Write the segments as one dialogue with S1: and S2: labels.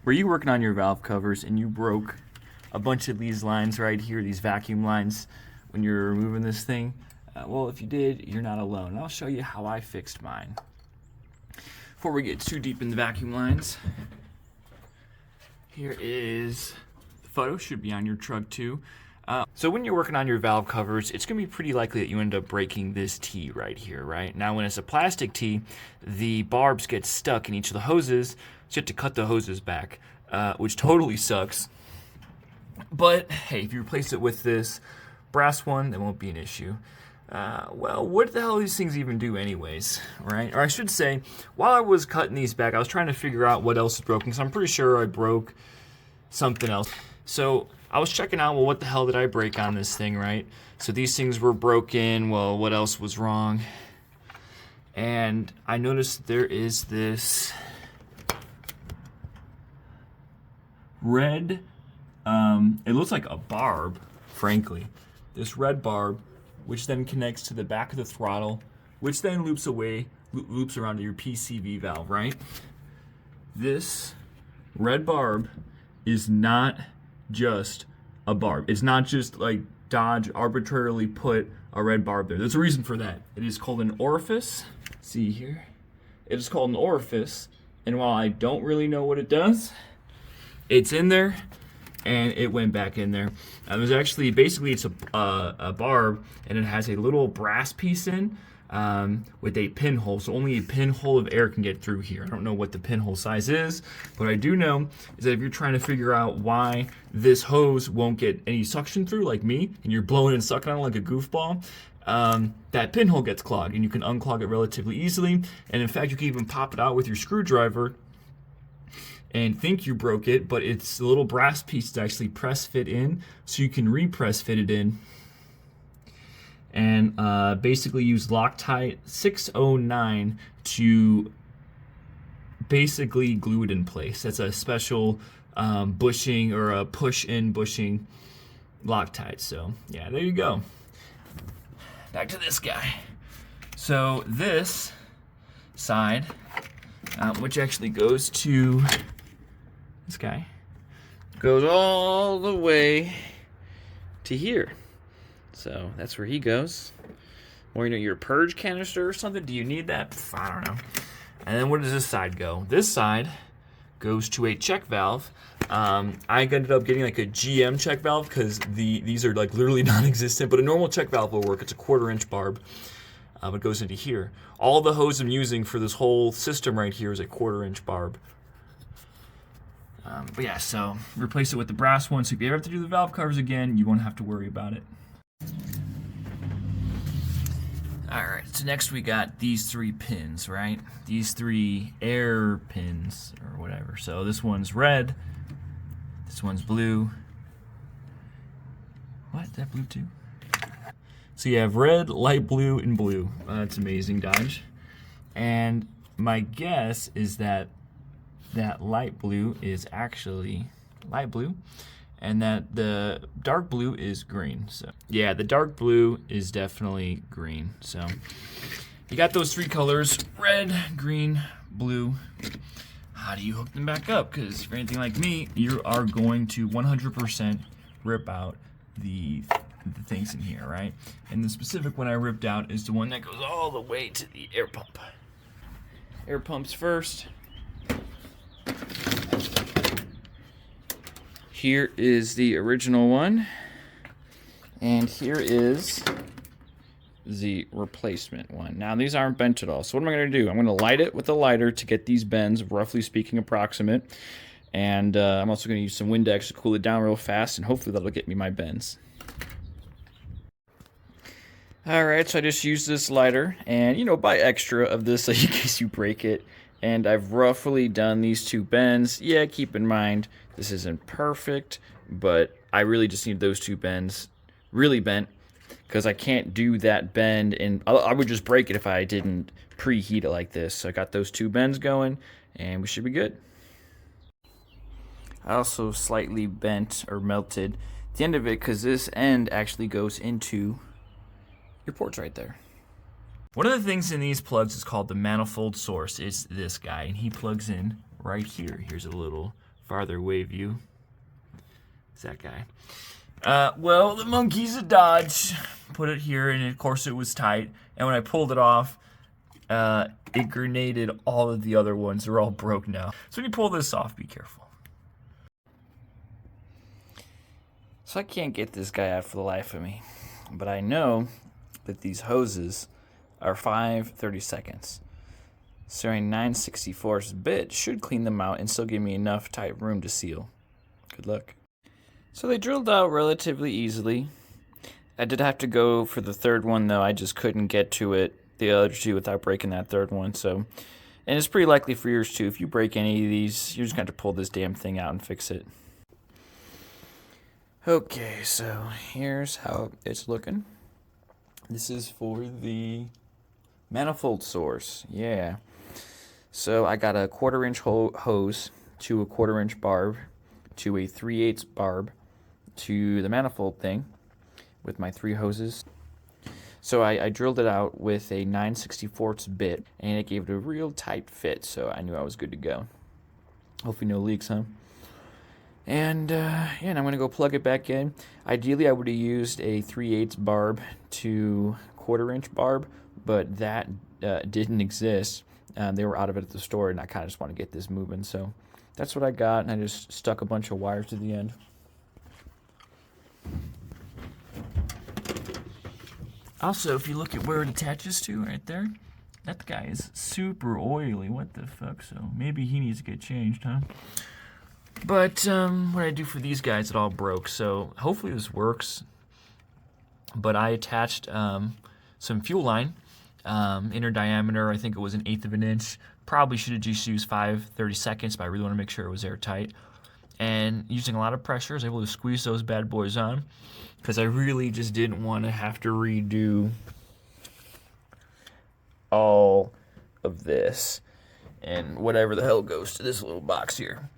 S1: Were you working on your valve covers and you broke a bunch of these lines right here, these vacuum lines, when you were removing this thing? Well, if you did, you're not alone. And I'll show you how I fixed mine. Before we get too deep in the vacuum lines, here is the photo, should be on your truck too. So when you're working on your valve covers, it's going to be pretty likely that you end up breaking this T right here, right? Now when it's a plastic T, the barbs get stuck in each of the hoses, so you have to cut the hoses back, which totally sucks. But hey, if you replace it with this brass one, that won't be an issue. Well, what the hell do these things even do anyways, right? Or I should say, while I was cutting these back, I was trying to figure out what else is broken, because I'm pretty sure I broke something else. So I was checking out, well, what the hell did I break on this thing, right? So these things were broken. Well, what else was wrong? And I noticed there is this red, it looks like a barb, frankly. This red barb, which then connects to the back of the throttle, which then loops around to your PCV valve, right? This red barb is not just a barb. It's not just like Dodge arbitrarily put a red barb there. There's a reason for that. It is called an orifice. See here? It is called an orifice, and while I don't really know what it does, it's in there, and it went back in there. There's actually, basically it's a barb, and it has a little brass piece in with a pinhole, so only a pinhole of air can get through here. I don't know what the pinhole size is, but I do know is that if you're trying to figure out why this hose won't get any suction through, like me, and you're blowing and sucking on it like a goofball, that pinhole gets clogged, and you can unclog it relatively easily. And in fact, you can even pop it out with your screwdriver and think you broke it, but it's a little brass piece to actually press fit in, so you can repress fit it in. And basically use Loctite 609 to basically glue it in place. That's a special bushing or a push-in bushing Loctite. So yeah, there you go. Back to this guy. So this side, which actually goes to this guy, goes all the way to here. So that's where he goes. Or, you know, your purge canister or something. Do you need that? I don't know. And then where does this side go? This side goes to a check valve. I ended up getting like a GM check valve because these are like literally non-existent, but a normal check valve will work. It's a 1/4 inch barb. It goes into here. All the hose I'm using for this whole system right here is a 1/4 inch barb. But yeah, so replace it with the brass one. So if you ever have to do the valve covers again, you won't have to worry about it. Alright, so next we got these 3 pins, right? These 3 air pins, or whatever. So this one's red, this one's blue. What? Is that blue too? So you have red, light blue, and blue. That's amazing, Dodge. And my guess is that that light blue is actually light blue, and that the dark blue is green. So yeah, the dark blue is definitely green. So you got those 3 colors, red, green, blue. How do you hook them back up? Because if you're anything like me, you are going to 100% rip out the things in here, right? And the specific one I ripped out is the one that goes all the way to the air pump. Air pumps first. Here is the original one, and here is the replacement one. Now these aren't bent at all, so what am I going to do? I'm going to light it with a lighter to get these bends, roughly speaking, approximate, and I'm also going to use some Windex to cool it down real fast, and hopefully that'll get me my bends. Alright, so I just used this lighter, and you know, buy extra of this in case you break it. And I've roughly done these 2 bends. Yeah, keep in mind, this isn't perfect, but I really just need those 2 bends really bent, because I can't do that bend, and I would just break it if I didn't preheat it like this. So I got those 2 bends going, and we should be good. I also slightly bent or melted the end of it, because this end actually goes into your ports right there. One of the things in these plugs is called the manifold source. It's this guy, and he plugs in right here. Here's a little farther away view. It's that guy. Well, the monkey's a Dodge. Put it here, and of course it was tight. And when I pulled it off, it grenaded all of the other ones. They're all broke now. So when you pull this off, be careful.
S2: So I can't get this guy out for the life of me. But I know that these hoses are 5/32. So a 9/64 bit should clean them out and still give me enough tight room to seal. Good luck. So they drilled out relatively easily. I did have to go for the third one though. I just couldn't get to it, the other two, without breaking that third one. So, and it's pretty likely for yours too. If you break any of these, you're just going to have to pull this damn thing out and fix it. Okay, so here's how it's looking. This is for the manifold source. Yeah. So I got a 1/4-inch hose to a 1/4-inch barb to a 3/8 barb to the manifold thing with my 3 hoses. So I drilled it out with a 9/64 bit, and it gave it a real tight fit, so I knew I was good to go. Hopefully no leaks, huh? And and I'm going to go plug it back in. Ideally, I would have used a 3/8 barb to 1/4-inch barb, but that didn't exist. They were out of it at the store, and I kind of just want to get this moving. So that's what I got, and I just stuck a bunch of wires to the end.
S1: Also, if you look at where it attaches to right there, that guy is super oily. What the fuck? So maybe he needs to get changed, huh? But what I do for these guys, it all broke. So hopefully this works. But I attached some fuel line, inner diameter. I think it was 1/8 of an inch. Probably should have just used 5/32, but I really want to make sure it was airtight. And using a lot of pressure, I was able to squeeze those bad boys on, because I really just didn't want to have to redo all of this and whatever the hell goes to this little box here.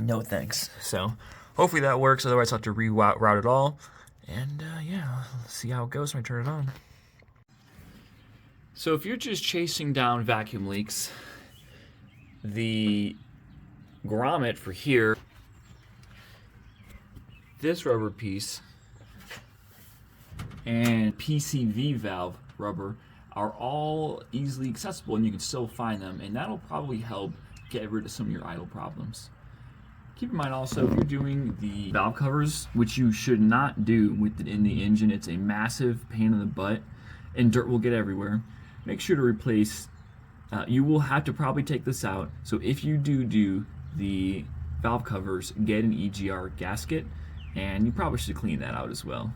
S1: No thanks. So hopefully that works. Otherwise I'll have to reroute it all. And yeah, let's see how it goes when I turn it on. So if you're just chasing down vacuum leaks, the grommet for here, this rubber piece, and PCV valve rubber are all easily accessible, and you can still find them, and that'll probably help get rid of some of your idle problems. Keep in mind also, if you're doing the valve covers, which you should not do with it in the engine, it's a massive pain in the butt, and dirt will get everywhere. Make sure to replace, you will have to probably take this out, so if you do the valve covers, get an EGR gasket, and you probably should clean that out as well.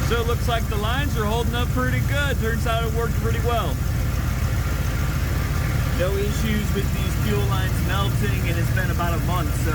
S1: So it looks like the lines are holding up pretty good. Turns out it worked pretty well. No issues with these fuel lines melting, and it's been about a month, so